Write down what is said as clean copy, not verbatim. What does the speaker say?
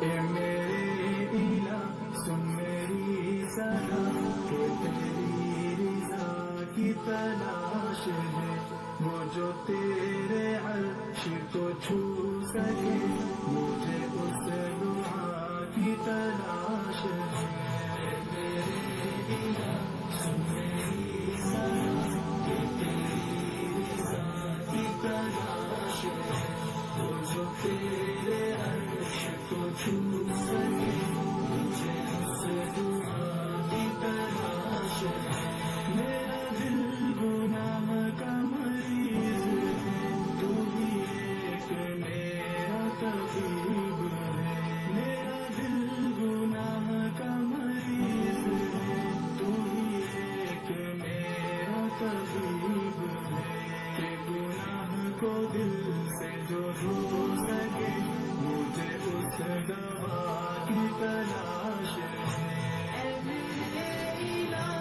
اے میرے الہ سن میری صدا کہ تیری رضا کی تلاش ہے، وہ جو تیرے عرش کو چھو سکے، مجھے اس دعا کی تلاش ہے۔ اے میرے الہ سن میری صدا کہ تیری رضا کی تلاش ہے، وہ جو تیرے عرش کو چھو سکے، مجھے اس دعا کی تلاش ہے۔ میرا دل گناہ کا مریض ہے، تو ہی ایک میرا طبیب ہے۔ میرا دل گناہ کا مریض ہے، تو ہی ایک میرا طبیب ہے۔ کہ گناہ کو دل سے جو دھو سکے، مجھے اس دوا کی تلاش ہے۔ اے میرے الہ